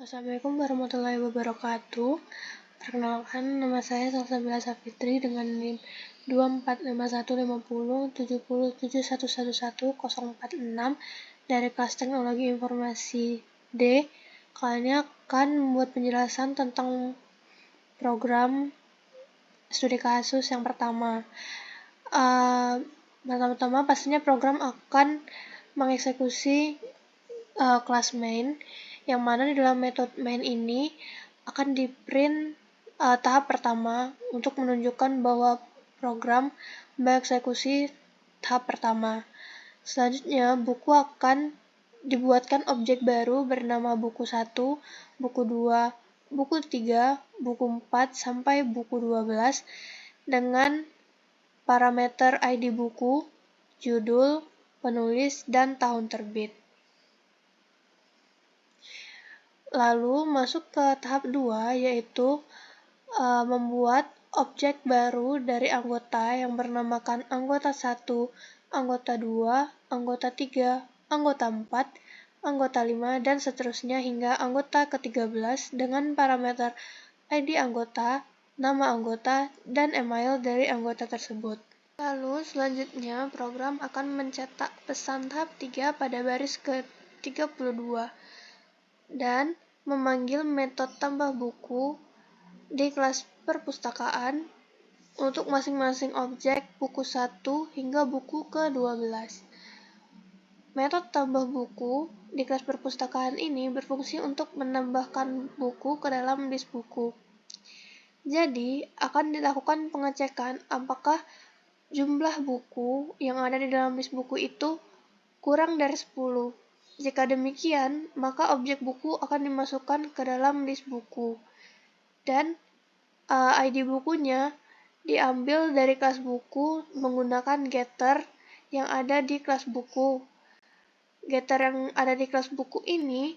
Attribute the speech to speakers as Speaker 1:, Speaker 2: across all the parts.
Speaker 1: Assalamualaikum warahmatullahi wabarakatuh. Perkenalkan, nama saya Salsabila Safitri dengan NIM 2451507071111046 dari kelas Teknologi Informasi D. Kali ini akan membuat penjelasan tentang program studi kasus yang pertama. Pertama-tama pastinya program akan mengeksekusi kelas main, yang mana di dalam metode main ini akan di-print tahap pertama untuk menunjukkan bahwa program mengeksekusi tahap pertama. Selanjutnya, buku akan dibuatkan objek baru bernama buku 1, buku 2, buku 3, buku 4, sampai buku 12 dengan parameter ID buku, judul, penulis, dan tahun terbit. Lalu masuk ke tahap 2, yaitu membuat objek baru dari anggota yang bernamakan anggota 1, anggota 2, anggota 3, anggota 4, anggota 5, dan seterusnya hingga anggota ke-13 dengan parameter ID anggota, nama anggota, dan email dari anggota tersebut. Lalu selanjutnya program akan mencetak pesan tahap 3 pada baris ke-32 dan memanggil metode tambah buku di kelas perpustakaan untuk masing-masing objek buku 1 hingga buku ke-12. Metode tambah buku di kelas perpustakaan ini berfungsi untuk menambahkan buku ke dalam list buku. Jadi, akan dilakukan pengecekan apakah jumlah buku yang ada di dalam list buku itu kurang dari 10. Jika demikian, maka objek buku akan dimasukkan ke dalam list buku. Dan ID bukunya diambil dari kelas buku menggunakan getter yang ada di kelas buku. Getter yang ada di kelas buku ini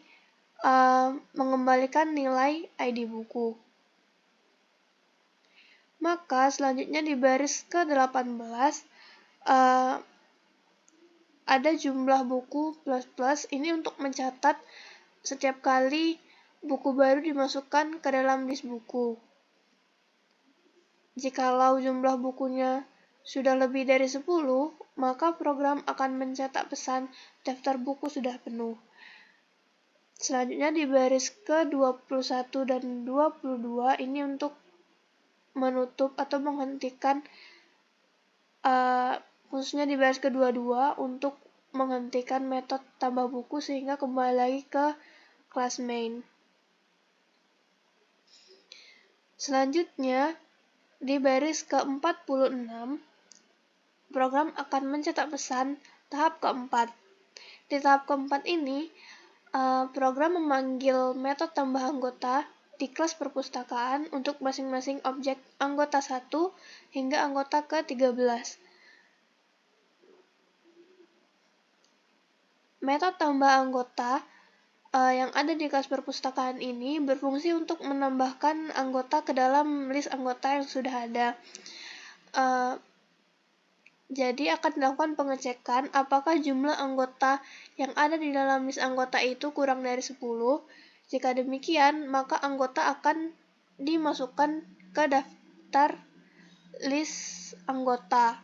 Speaker 1: mengembalikan nilai ID buku. Maka selanjutnya di baris ke-18 ada jumlah buku plus ini untuk mencatat setiap kali buku baru dimasukkan ke dalam list buku. Jikalau jumlah bukunya sudah lebih dari 10, maka program akan mencetak pesan daftar buku sudah penuh. Selanjutnya di baris ke-21 dan 22 ini untuk menutup atau menghentikan, khususnya di baris ke-22 untuk menghentikan metode tambah buku sehingga kembali lagi ke kelas main. Selanjutnya di baris ke-46 program akan mencetak pesan tahap keempat. Di tahap keempat ini program memanggil metode tambah anggota di kelas perpustakaan untuk masing-masing objek anggota 1 hingga anggota ke-13. Metode tambah anggota yang ada di kelas perpustakaan ini berfungsi untuk menambahkan anggota ke dalam list anggota yang sudah ada. Jadi akan dilakukan pengecekan apakah jumlah anggota yang ada di dalam list anggota itu kurang dari 10. Jika demikian, maka anggota akan dimasukkan ke daftar list anggota.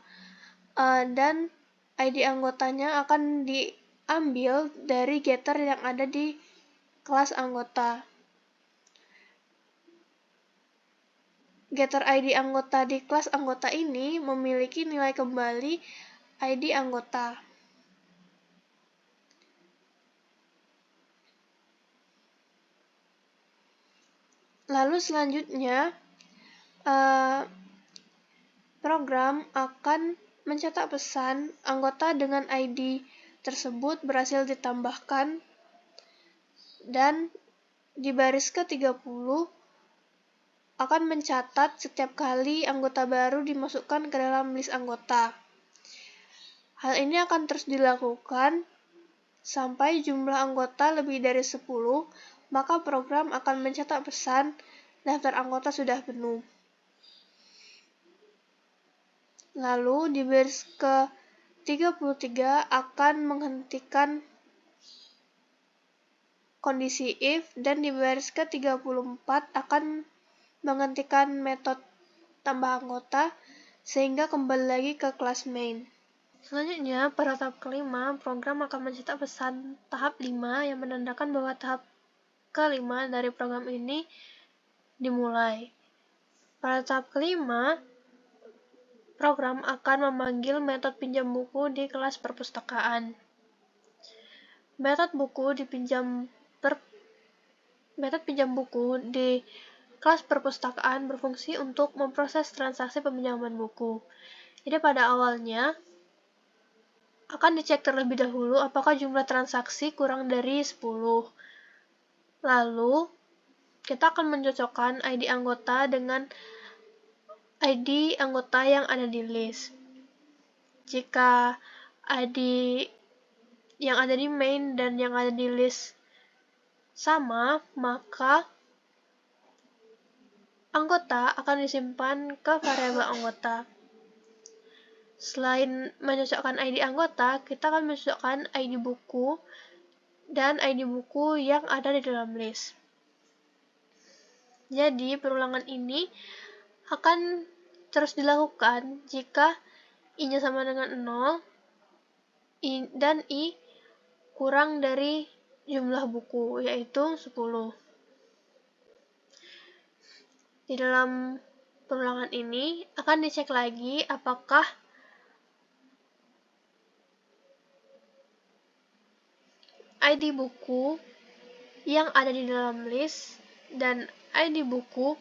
Speaker 1: Dan ID anggotanya akan diambil dari getter yang ada di kelas anggota. Getter ID anggota di kelas anggota ini memiliki nilai kembali ID anggota. Lalu selanjutnya, program akan mencetak pesan anggota dengan ID tersebut berhasil ditambahkan dan di baris ke-30 akan mencatat setiap kali anggota baru dimasukkan ke dalam list anggota. Hal ini akan terus dilakukan sampai jumlah anggota lebih dari 10, maka program akan mencetak pesan daftar anggota sudah penuh. Lalu di baris ke-33 akan menghentikan kondisi if, dan di baris ke-34 akan menghentikan metode tambah anggota sehingga kembali lagi ke kelas main. Selanjutnya, pada tahap kelima, program akan mencetak pesan tahap 5 yang menandakan bahwa tahap kelima dari program ini dimulai. Pada tahap kelima, program akan memanggil metode pinjam buku di kelas perpustakaan. Metode pinjam buku di kelas perpustakaan berfungsi untuk memproses transaksi peminjaman buku. Jadi pada awalnya akan dicek terlebih dahulu apakah jumlah transaksi kurang dari 10. Lalu kita akan mencocokkan ID anggota dengan ID anggota yang ada di list. Jika ID yang ada di main dan yang ada di list sama, maka anggota akan disimpan ke variabel anggota. Selain mencocokkan ID anggota, kita akan mencocokkan ID buku dan ID buku yang ada di dalam list. Jadi, perulangan ini akan terus dilakukan jika I-nya sama dengan 0 dan I kurang dari jumlah buku, yaitu 10. Di dalam perulangan ini akan dicek lagi apakah ID buku yang ada di dalam list dan ID buku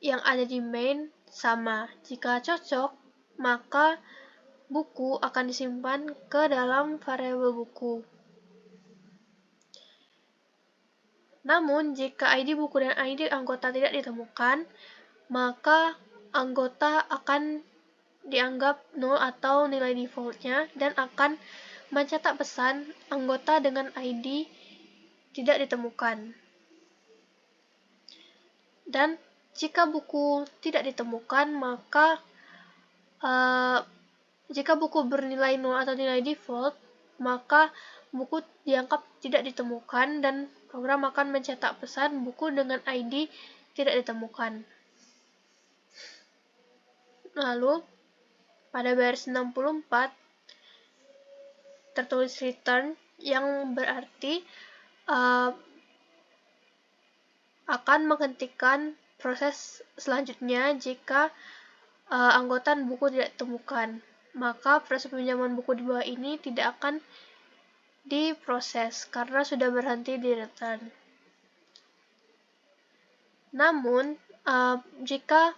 Speaker 1: yang ada di main sama. Jika cocok, maka buku akan disimpan ke dalam variabel buku. Namun, jika ID buku dan ID anggota tidak ditemukan, maka anggota akan dianggap 0 atau nilai defaultnya dan akan mencetak pesan anggota dengan ID tidak ditemukan. Dan jika buku tidak ditemukan, maka jika buku bernilai 0 atau nilai default, maka buku dianggap tidak ditemukan dan program akan mencetak pesan buku dengan ID tidak ditemukan. Lalu, pada baris 64, tertulis return yang berarti akan menghentikan proses selanjutnya jika anggota buku tidak ditemukan. Maka proses peminjaman buku di bawah ini tidak akan diproses karena sudah berhenti di return. Namun, jika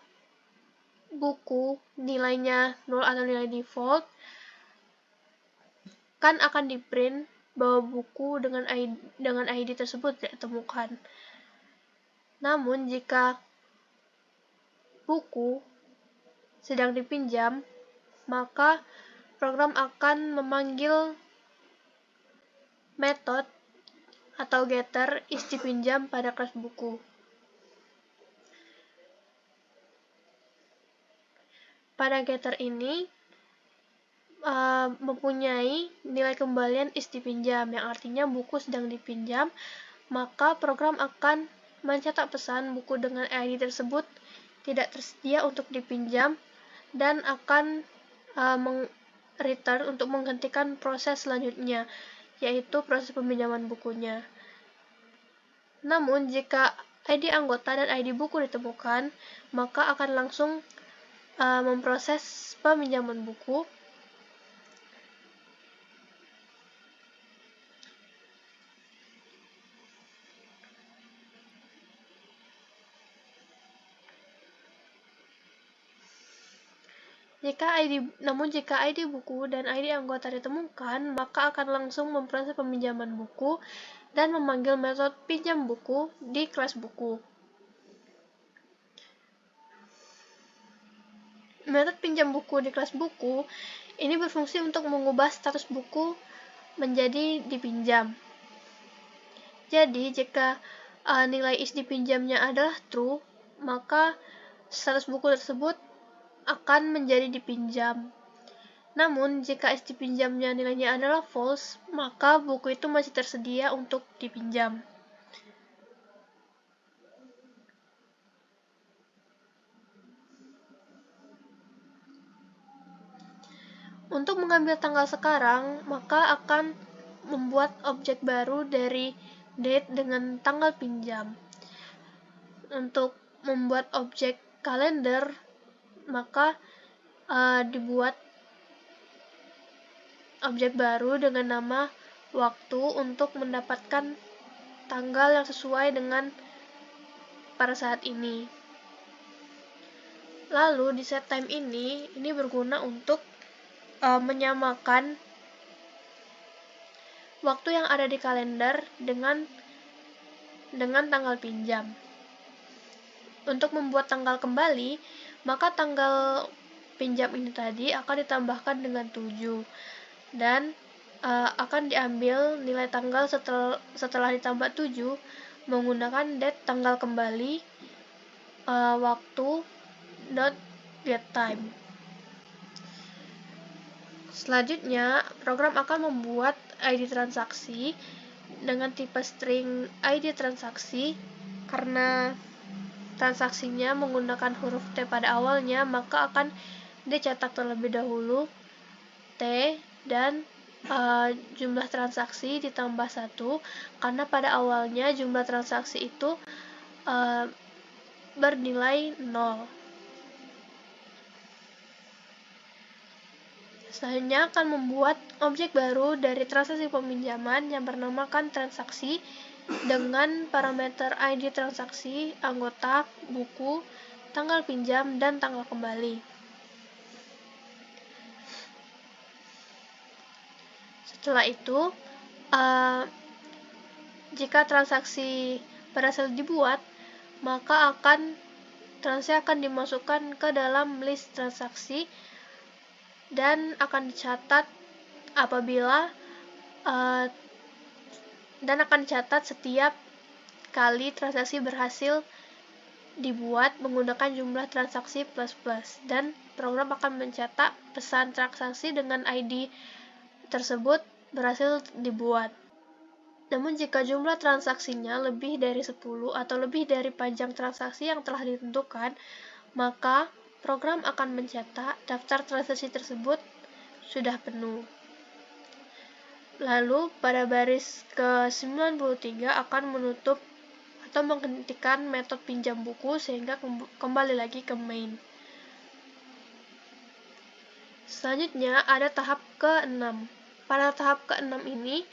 Speaker 1: buku nilainya 0 atau nilai default, kan akan di-print bahwa buku dengan ID tersebut tidak ditemukan. Namun, jika buku sedang dipinjam, maka program akan memanggil metode atau getter is dipinjam pada kelas buku. Pada getter ini mempunyai nilai kembalian is dipinjam, yang artinya buku sedang dipinjam, maka program akan mencetak pesan buku dengan ID tersebut tidak tersedia untuk dipinjam dan akan return untuk menghentikan proses selanjutnya, yaitu proses peminjaman bukunya. Namun, jika ID anggota dan ID buku ditemukan, maka akan langsung memproses peminjaman buku. Namun jika ID buku dan ID anggota ditemukan, maka akan langsung memproses peminjaman buku dan memanggil metode pinjam buku di kelas buku. Metode pinjam buku di kelas buku ini berfungsi untuk mengubah status buku menjadi dipinjam. Jadi, jika nilai is dipinjamnya adalah true, maka status buku tersebut akan menjadi dipinjam. Namun, jika is dipinjamnya nilainya adalah false, maka buku itu masih tersedia untuk dipinjam. Untuk mengambil tanggal sekarang, maka akan membuat objek baru dari date dengan tanggal pinjam. Untuk membuat objek kalender, maka dibuat objek baru dengan nama waktu untuk mendapatkan tanggal yang sesuai dengan pada saat ini. Lalu di set time ini berguna untuk menyamakan waktu yang ada di kalender dengan tanggal pinjam. Untuk membuat tanggal kembali, maka tanggal pinjam ini tadi akan ditambahkan dengan 7 dan akan diambil nilai tanggal setelah ditambah 7 menggunakan date tanggal kembali waktu dot get time. Selanjutnya, program akan membuat ID transaksi dengan tipe string ID transaksi. Karena transaksinya menggunakan huruf T pada awalnya, maka akan dicetak terlebih dahulu T dan jumlah transaksi ditambah 1, karena pada awalnya jumlah transaksi itu bernilai 0. Selanjutnya akan membuat objek baru dari transaksi peminjaman yang bernamakan transaksi dengan parameter ID transaksi, anggota, buku, tanggal pinjam, dan tanggal kembali. Setelah itu, jika transaksi berhasil dibuat, maka transaksi akan dimasukkan ke dalam list transaksi dan akan dicatat setiap kali transaksi berhasil dibuat menggunakan jumlah transaksi plus dan program akan mencetak pesan transaksi dengan ID tersebut berhasil dibuat. Namun jika jumlah transaksinya lebih dari 10 atau lebih dari panjang transaksi yang telah ditentukan, maka program akan mencetak daftar transaksi tersebut sudah penuh. Lalu pada baris ke-93 akan menutup atau menghentikan metode pinjam buku sehingga kembali lagi ke main. Selanjutnya ada tahap ke-6. Pada tahap ke-6 ini,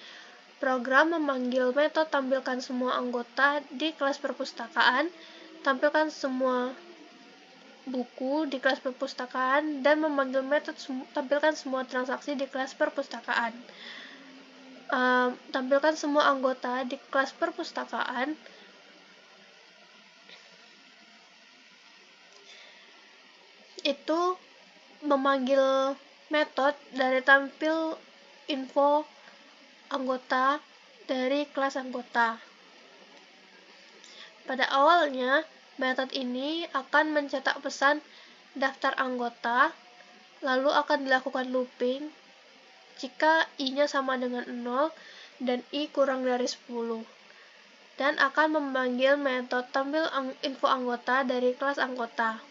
Speaker 1: program memanggil metode tampilkan semua anggota di kelas perpustakaan, tampilkan semua buku di kelas perpustakaan, dan memanggil metode tampilkan semua transaksi di kelas perpustakaan. Tampilkan semua anggota di kelas perpustakaan itu memanggil metode dari tampil info anggota dari kelas anggota. Pada awalnya, metode ini akan mencetak pesan daftar anggota, lalu akan dilakukan looping jika I-nya sama dengan 0 dan I kurang dari 10, dan akan memanggil metode tampil info anggota dari kelas anggota.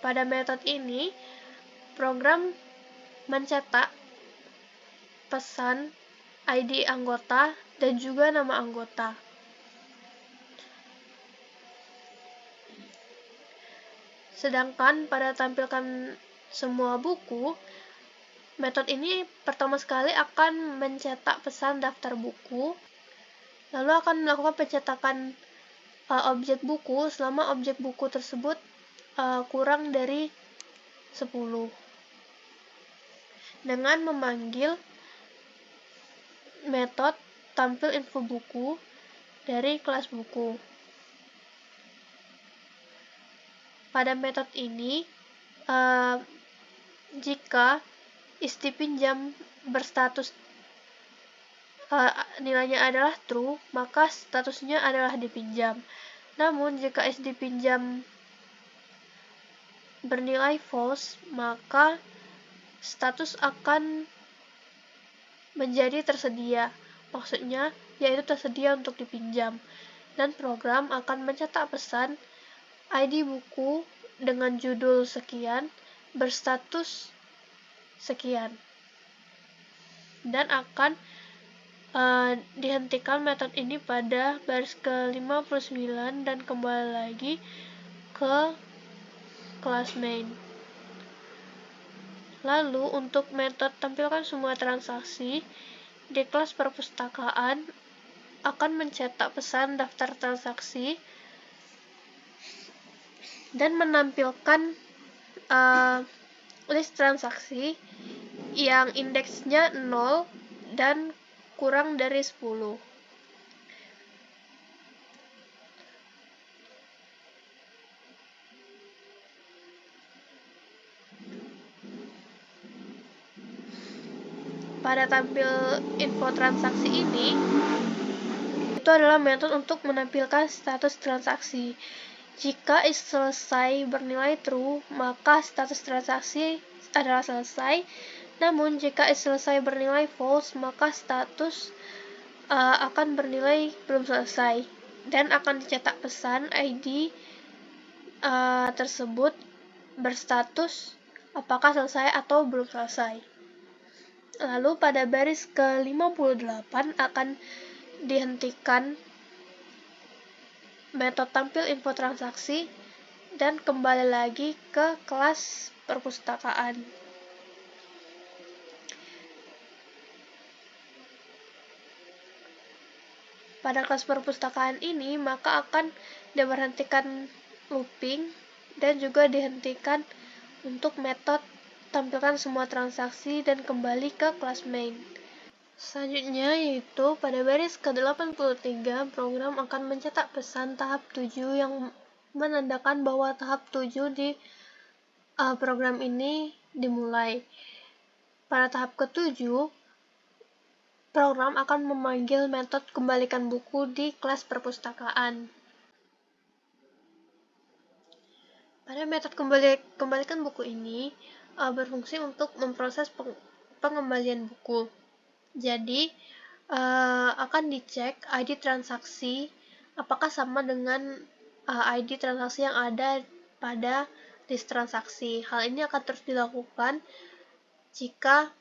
Speaker 1: Pada metode ini, program mencetak pesan ID anggota dan juga nama anggota. Sedangkan pada tampilkan semua buku, metode ini pertama sekali akan mencetak pesan daftar buku, lalu akan melakukan pencetakan objek buku selama objek buku tersebut kurang dari 10, dengan memanggil metode tampil info buku dari kelas buku. Pada metode ini, jika is dipinjam berstatus nilainya adalah true, maka statusnya adalah dipinjam. Namun jika is dipinjam bernilai false, maka status akan menjadi tersedia. Maksudnya, yaitu tersedia untuk dipinjam. Dan program akan mencetak pesan ID buku dengan judul sekian, berstatus sekian. Dan akan dihentikan metode ini pada baris ke-59 dan kembali lagi ke kelas main. Lalu untuk metode tampilkan semua transaksi, di kelas perpustakaan akan mencetak pesan daftar transaksi dan menampilkan list transaksi yang indeksnya 0 dan kurang dari 10. Pada tampil info transaksi ini, itu adalah metode untuk menampilkan status transaksi. Jika is selesai bernilai true, maka status transaksi adalah selesai. Namun, jika is selesai bernilai false, maka status akan bernilai belum selesai dan akan dicetak pesan ID tersebut berstatus apakah selesai atau belum selesai. Lalu pada baris ke-58 akan dihentikan metode tampil info transaksi dan kembali lagi ke kelas perpustakaan. Pada kelas perpustakaan ini, maka akan diberhentikan looping dan juga dihentikan untuk metode tampilkan semua transaksi dan kembali ke kelas main. Selanjutnya yaitu pada baris ke-83 program akan mencetak pesan tahap 7 yang menandakan bahwa tahap 7 di program ini dimulai. Pada tahap ke-7, program akan memanggil metode kembalikan buku di kelas perpustakaan. Pada metode kembalikan buku ini berfungsi untuk memproses pengembalian buku. Jadi, akan dicek ID transaksi apakah sama dengan ID transaksi yang ada pada list transaksi. Hal ini akan terus dilakukan jika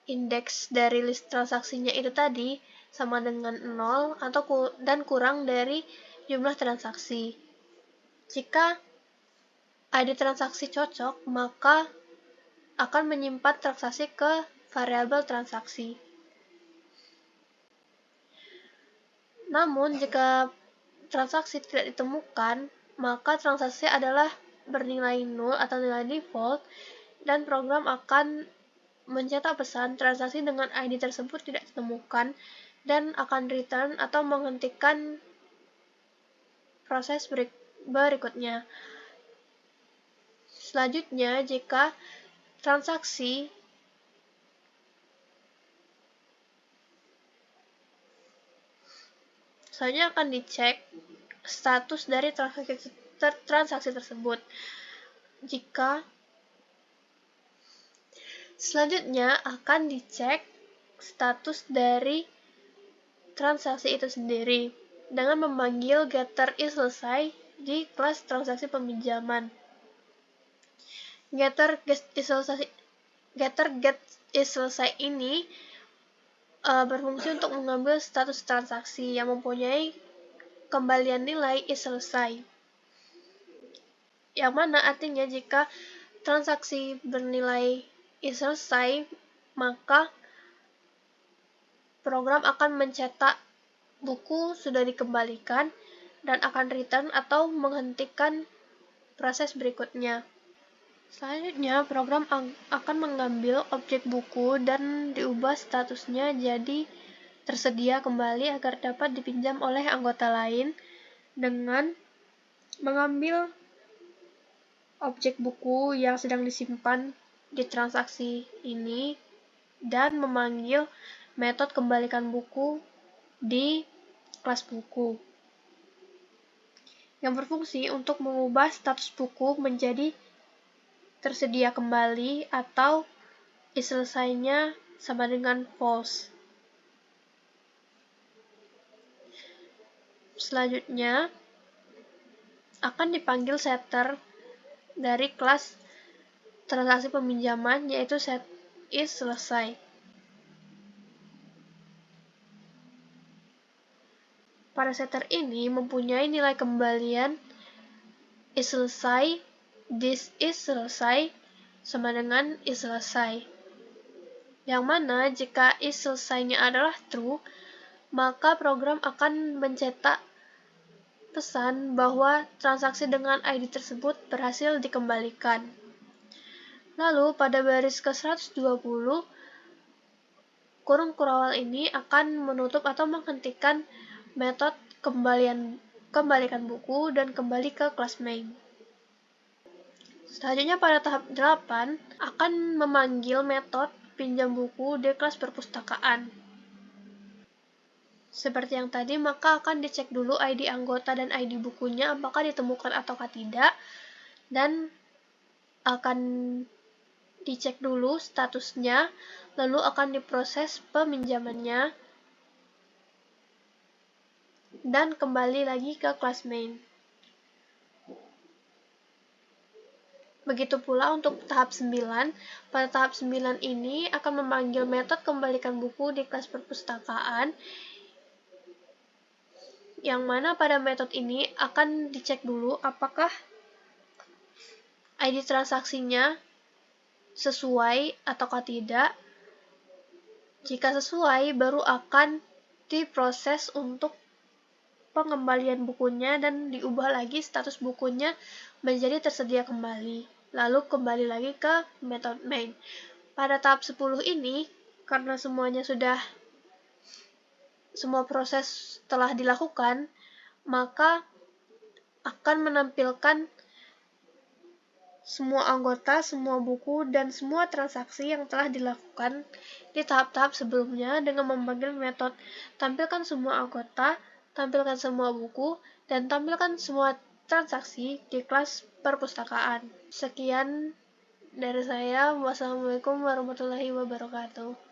Speaker 1: indeks dari list transaksinya itu tadi sama dengan 0 dan kurang dari jumlah transaksi. Jika ID transaksi cocok, maka akan menyimpan transaksi ke variabel transaksi. Namun, jika transaksi tidak ditemukan, maka transaksi adalah bernilai 0 atau nilai default, dan program akan mencetak pesan transaksi dengan ID tersebut tidak ditemukan dan akan return atau menghentikan proses berikutnya. Selanjutnya, jika transaksi selanjutnya akan dicek status dari transaksi tersebut. Selanjutnya akan dicek status dari transaksi itu sendiri dengan memanggil getter is selesai di kelas transaksi peminjaman. Getter get is selesai ini berfungsi untuk mengambil status transaksi yang mempunyai kembalian nilai is selesai. Yang mana artinya jika transaksi bernilai is selesai, maka program akan mencetak buku sudah dikembalikan dan akan return atau menghentikan proses berikutnya. Selanjutnya, program akan mengambil objek buku dan diubah statusnya jadi tersedia kembali agar dapat dipinjam oleh anggota lain dengan mengambil objek buku yang sedang disimpan di transaksi ini dan memanggil metode kembalikan buku di kelas buku yang berfungsi untuk mengubah status buku menjadi tersedia kembali atau is selesainya sama dengan false. Selanjutnya akan dipanggil setter dari kelas transaksi peminjaman, yaitu set is selesai. Pada setter ini mempunyai nilai kembalian is selesai, this is selesai, sama dengan is selesai. Yang mana jika is selesainya adalah true, maka program akan mencetak pesan bahwa transaksi dengan ID tersebut berhasil dikembalikan. Lalu pada baris ke-120, kurung kurawal ini akan menutup atau menghentikan metode kembalikan buku dan kembali ke kelas main. Selanjutnya pada tahap 8 akan memanggil metode pinjam buku di kelas perpustakaan. Seperti yang tadi, maka akan dicek dulu ID anggota dan ID bukunya apakah ditemukan ataukah tidak, dan akan dicek dulu statusnya, lalu akan diproses peminjamannya, dan kembali lagi ke kelas main. Begitu pula untuk tahap 9. Pada tahap 9 ini akan memanggil metode kembalikan buku di kelas perpustakaan, yang mana pada metode ini akan dicek dulu apakah ID transaksinya sesuai ataukah tidak. Jika sesuai, baru akan diproses untuk pengembalian bukunya dan diubah lagi status bukunya menjadi tersedia kembali. Lalu kembali lagi ke metode main. Pada tahap 10 ini, karena semua proses telah dilakukan, maka akan menampilkan semua anggota, semua buku, dan semua transaksi yang telah dilakukan di tahap-tahap sebelumnya dengan memanggil metode tampilkan semua anggota, tampilkan semua buku, dan tampilkan semua transaksi di kelas perpustakaan. Sekian dari saya. Wassalamualaikum warahmatullahi wabarakatuh.